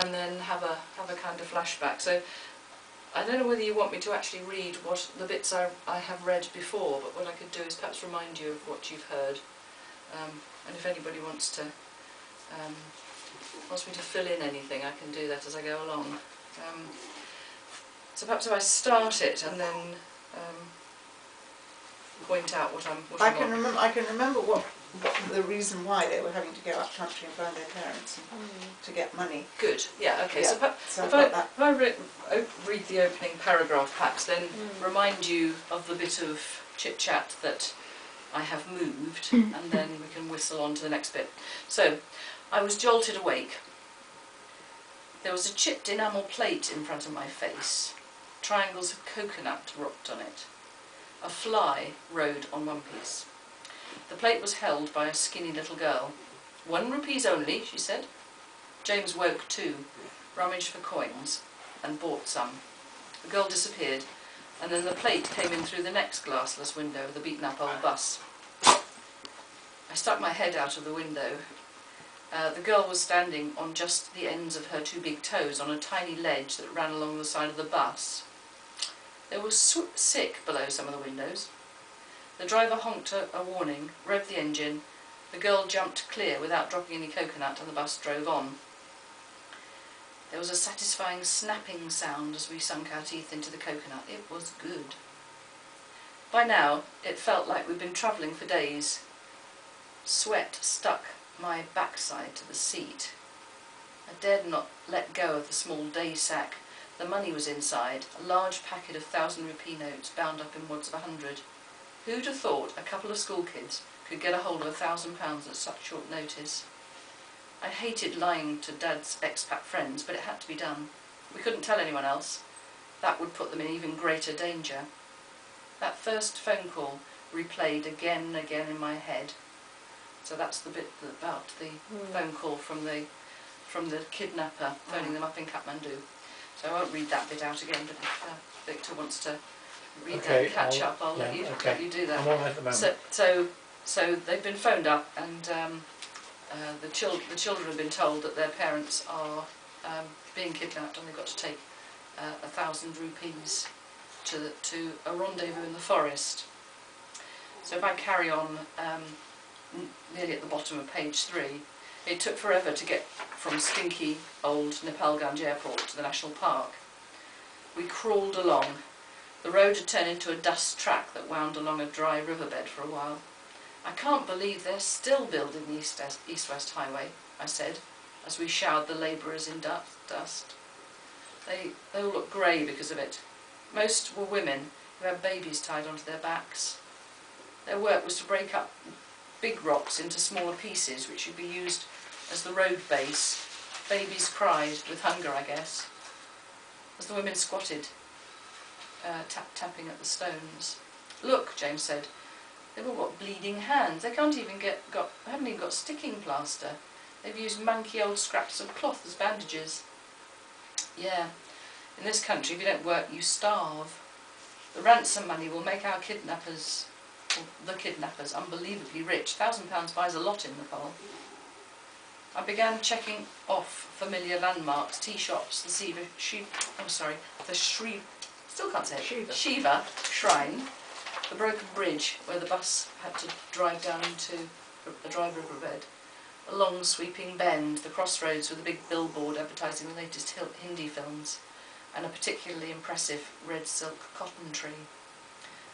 and then have a kind of flashback. So I don't know whether you want me to actually read what the bits I have read before, but what I could do is perhaps remind you of what you've heard, and if anybody wants me to fill in anything, I can do that as I go along. So perhaps if I start it and then point out what I'm. I can remember what the reason why they were having to go up country and find their parents and to get money. Good. Yeah. Okay. Yeah. So if I read the opening paragraph perhaps, then remind you of the bit of chit chat that I have moved, and then we can whistle on to the next bit. So, I was jolted awake. There was a chipped enamel plate in front of my face. Triangles of coconut rocked on it. A fly rode on one piece. The plate was held by a skinny little girl. 1 rupee only, she said. James woke too, rummaged for coins, and bought some. The girl disappeared, and then the plate came in through the next glassless window of the beaten-up old bus. I stuck my head out of the window. The girl was standing on just the ends of her 2 big toes on a tiny ledge that ran along the side of the bus. There was sick below some of the windows. The driver honked a warning, revved the engine. The girl jumped clear without dropping any coconut, and the bus drove on. There was a satisfying snapping sound as we sunk our teeth into the coconut. It was good. By now, it felt like we'd been travelling for days. Sweat stuck my backside to the seat. I dared not let go of the small day sack. The money was inside, a large packet of 1,000 rupee notes bound up in wads of 100. Who'd have thought a couple of school kids could get a hold of £1,000 at such short notice? I hated lying to Dad's expat friends, but it had to be done. We couldn't tell anyone else. That would put them in even greater danger. That first phone call replayed again and again in my head. So that's the bit about the phone call from the kidnapper phoning them up in Kathmandu. So I won't read that bit out again, but if Victor wants to read that and catch up, I'll let you do that. I'm on at the moment. So they've been phoned up, and the children have been told that their parents are being kidnapped, and they've got to take 1,000 rupees to a rendezvous in the forest. So if I carry on nearly at the bottom of page 3, it took forever to get from stinky old Nepalganj airport to the national park. We crawled along. The road had turned into a dust track that wound along a dry riverbed for a while. I can't believe they're still building the east-west highway, I said, as we showered the labourers in dust. They all looked grey because of it. Most were women who had babies tied onto their backs. Their work was to break up big rocks into smaller pieces, which would be used as the road base. Babies cried with hunger, I guess, as the women squatted, tapping at the stones. Look, James said, they've all got bleeding hands. They haven't even got sticking plaster. They've used manky old scraps of cloth as bandages. Yeah, in this country, if you don't work, you starve. The ransom money will make our kidnappers, or the kidnappers, unbelievably rich. £1,000 buys a lot in Nepal. I began checking off familiar landmarks, tea shops, the Shiva shrine, the broken bridge where the bus had to drive down into the dry riverbed, a long sweeping bend, the crossroads with a big billboard advertising the latest Hindi films, and a particularly impressive red silk cotton tree.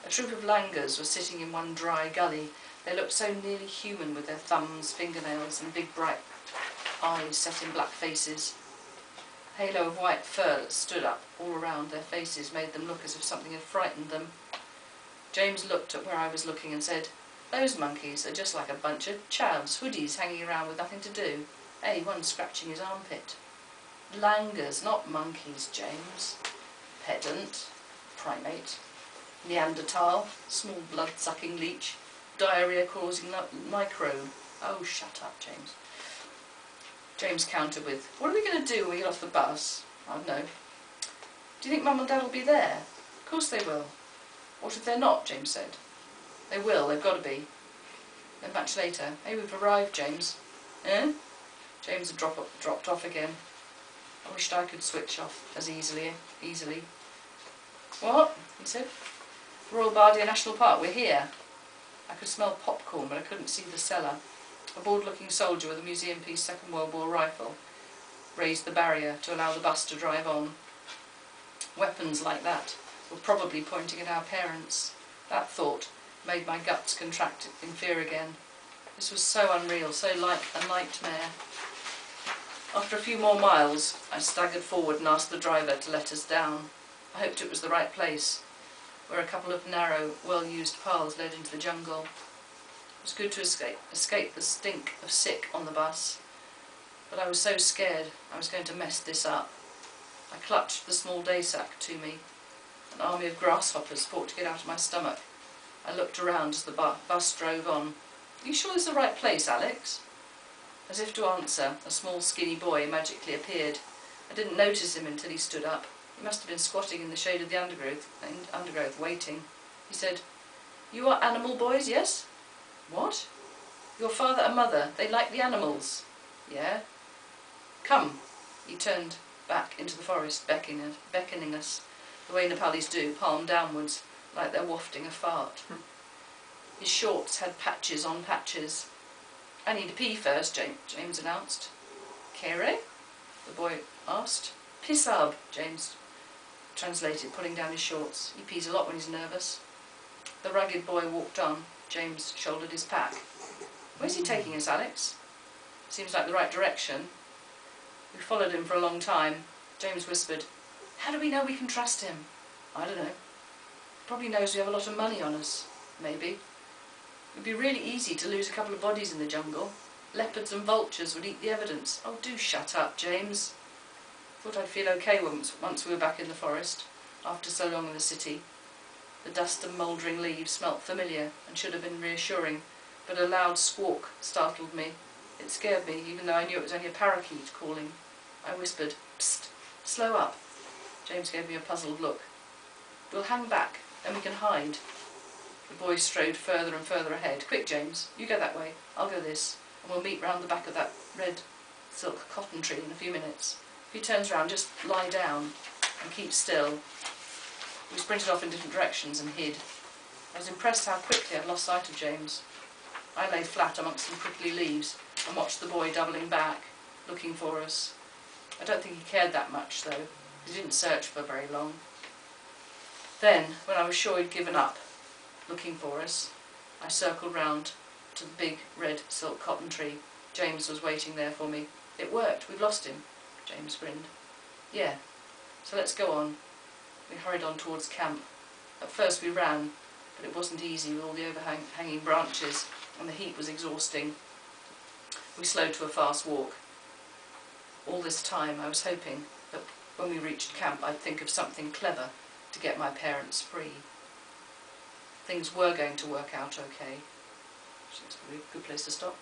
A troop of langurs were sitting in one dry gully. They looked so nearly human with their thumbs, fingernails and big bright eyes set in black faces. A halo of white fur that stood up all around their faces made them look as if something had frightened them. James looked at where I was looking and said, "Those monkeys are just like a bunch of chavs, hoodies hanging around with nothing to do. Hey, one's scratching his armpit." Langurs, not monkeys, James. Pedant. Primate. Neanderthal. Small blood-sucking leech. Diarrhea-causing microbe. Oh, shut up, James. James countered with, "What are we going to do when we get off the bus?" "I don't know." "Do you think Mum and Dad will be there?" "Of course they will." "What if they're not?" James said. "They will, they've got to be." Then much later, "Hey, we've arrived, James." "Eh?" James had dropped off again. I wished I could switch off as easily. What? He said. Royal Bardia National Park, we're here. I could smell popcorn, but I couldn't see the cellar. A bored-looking soldier with a museum-piece Second World War rifle raised the barrier to allow the bus to drive on. Weapons like that were probably pointing at our parents. That thought made my guts contract in fear again. This was so unreal, so like a nightmare. After a few more miles, I staggered forward and asked the driver to let us down. I hoped it was the right place, where a couple of narrow, well-used paths led into the jungle. It was good to escape the stink of sick on the bus, but I was so scared I was going to mess this up. I clutched the small day sack to me. An army of grasshoppers fought to get out of my stomach. I looked around as the bus drove on. Are you sure this is the right place, Alex? As if to answer, a small skinny boy magically appeared. I didn't notice him until he stood up. He must have been squatting in the shade of the undergrowth waiting. He said, "You are animal boys, yes?" "What?" "Your father and mother, they like the animals." "Yeah." "Come." He turned back into the forest, beckoning us, the way Nepalis do, palm downwards, like they're wafting a fart. His shorts had patches on patches. "I need a pee first," James announced. "Kere?" the boy asked. "Pissab," James translated, pulling down his shorts. He pees a lot when he's nervous. The ragged boy walked on. James shouldered his pack. "Where's he taking us, Alex?" "Seems like the right direction." We followed him for a long time. James whispered, "How do we know we can trust him?" "I don't know. Probably knows we have a lot of money on us. Maybe. It would be really easy to lose a couple of bodies in the jungle. Leopards and vultures would eat the evidence." "Oh, do shut up, James." Thought I'd feel okay once we were back in the forest, after so long in the city. The dust and mouldering leaves smelt familiar and should have been reassuring, but a loud squawk startled me. It scared me, even though I knew it was only a parakeet calling. I whispered, "Psst, slow up." James gave me a puzzled look. "We'll hang back, then we can hide." The boy strode further and further ahead. "Quick, James, you go that way, I'll go this, and we'll meet round the back of that red silk cotton tree in a few minutes. If he turns round, just lie down and keep still." We sprinted off in different directions and hid. I was impressed how quickly I'd lost sight of James. I lay flat amongst some prickly leaves and watched the boy doubling back, looking for us. I don't think he cared that much, though. He didn't search for very long. Then, when I was sure he'd given up looking for us, I circled round to the big red silk cotton tree. James was waiting there for me. "It worked, we've lost him," James grinned. "Yeah, so let's go on." We hurried on towards camp. At first we ran, but it wasn't easy with all the overhanging branches, and the heat was exhausting. We slowed to a fast walk. All this time I was hoping that when we reached camp I'd think of something clever to get my parents free. Things were going to work out okay. Seems to be a good place to stop.